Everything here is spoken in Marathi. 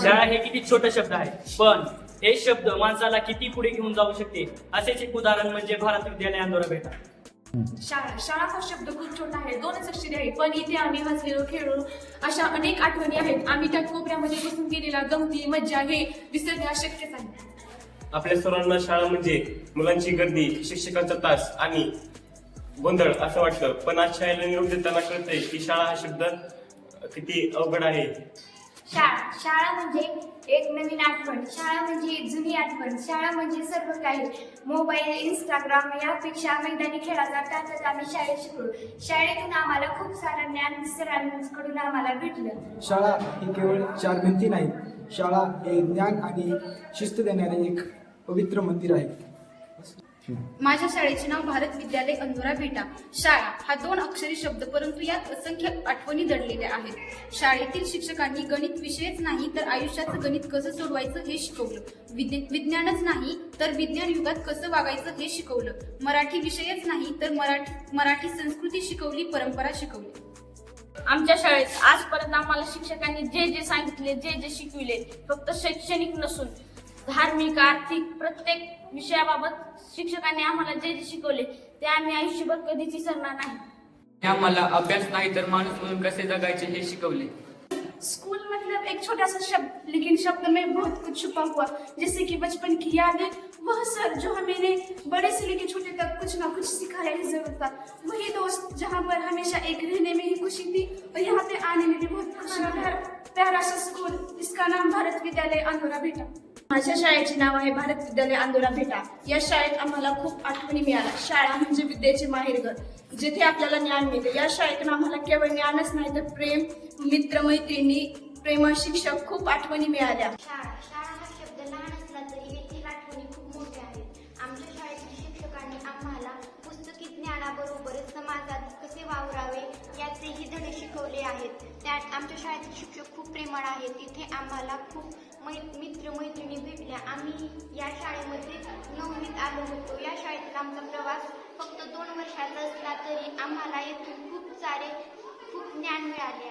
शाळा हे किती छोटे शब्द आहे, पण हे शब्द माणसाला किती पुढे घेऊन जाऊ शकते असेच एक उदाहरण म्हणजे भारत विद्यालय अंधोरा बेटा. शाळा शाळा हा शब्द खूप छोटा आहे, दोनच अक्षरे आहे, पण इथे आम्ही हसलेलो खेळलो अशा अनेक आठवणी आहेत. आम्ही त्या कोपऱ्यामध्ये बसून गेलेला गमती मज्जा हे विसरणे अशक्यच आहे. आपल्या सर्वांना शाळा म्हणजे मुलांची गर्दी, शिक्षकांचा तास आणि गोंधळ असं वाटतं, पण आज शाळेला निरोप देताना कळतंय की शाळा हा शब्द किती अवघड आहे. शाळा शाळा म्हणजे एक नवीन आठवण, शाळा म्हणजे जुनी आठवण, शाळा म्हणजे सर्व काही. मोबाईल, इंस्टाग्राम यापेक्षा मैदानी खेळाचा त्यातच आम्ही शाळेत शिकलो. शाळेतून आम्हाला खूप सारं ज्ञान सरांकडून आम्हाला भेटलं. शाळा ही केवळ चार भिंती नाही, शाळा हे ज्ञान आणि शिस्त देणारे एक पवित्र मंदिर आहे. माझ्या शाळेचे नाव भारत विद्यालय अंधोरा बेटा. शाळा हा 2 अक्षरी शब्द, परंतु यात असंख्य आठवणी दडलेल्या आहेत. शाळेतील शिक्षकांनी गणित विषयच नाही तर आयुष्याचं गणित कसं सोडवायचं हे शिकवलं. विज्ञानच नाही तर विज्ञान युगात कसं वागायचं हे शिकवलं. मराठी विषयच नाही तर मराठी संस्कृती शिकवली, परंपरा शिकवली. आमच्या शाळेत आजपर्यंत आम्हाला शिक्षकांनी जे जे सांगितले, जे जे शिकविले, फक्त शैक्षणिक नसून धार्मिक, आर्थिक प्रत्येक विषयाबाबत शिक्षकांनी आम्हाला जे जे शिकवले ते आम्ही आयुष्यभर कधीच विसरणार नाही. आम्हाला अभ्यास नाही तर माणूस म्हणून कसे जगायचे हे शिकवले. स्कूल मतलब एक छोटा सा शब्द, लेकिन शब्द में बहुत कुछ छुपा हुआ, जैसे कि बचपन की यादें, वह सर जो हमें बड़े से लेकर छोटे तक कुछ ना कुछ सिखाया ही जरूर था. वही दोस्त जहाँ पर हमेशा एक रहने में ही खुशी थी और यहाँ पे आने में भी बहुत खुशी था. प्यारा सा स्कूल, इसका नाम भारत विद्यालय अंधोरा बेटा. माझ्या शाळेचे नाव आहे भारत विद्यालय अंधोरा बेटा. या शाळेत आम्हाला खूप आठवणी मिळाल्या. शाळा म्हणजे विद्येचे माहेरघर, जिथे आपल्याला ज्ञान मिळते. या शाळेतून आम्हाला केवळ ज्ञानच नाही तर प्रेम, मित्रमैत्रिणी, प्रेमळ शिक्षक, खूप आठवणी मिळाल्या. शाळा शाळा हा शब्द लहान असला तरी येथील आठवणी खूप मोठ्या आहेत. आमच्या शाळेतील शिक्षकांनी आम्हाला पुस्तकी ज्ञानाबरोबरच समाजात कसे वावरावे याचेही धडे शिकवले आहेत. त्यात आमच्या शाळेतील शिक्षक खूप प्रेमळ आहेत. तिथे आम्हाला खूप मित्रमैत्रिणी भेटल्या. आम्ही या शाळेमध्ये 9वीत आलो होतो. या शाळेतील आमचा प्रवास फक्त 2 वर्षाचा असला तरी आम्हाला येथून खूप ज्ञान मिळाले.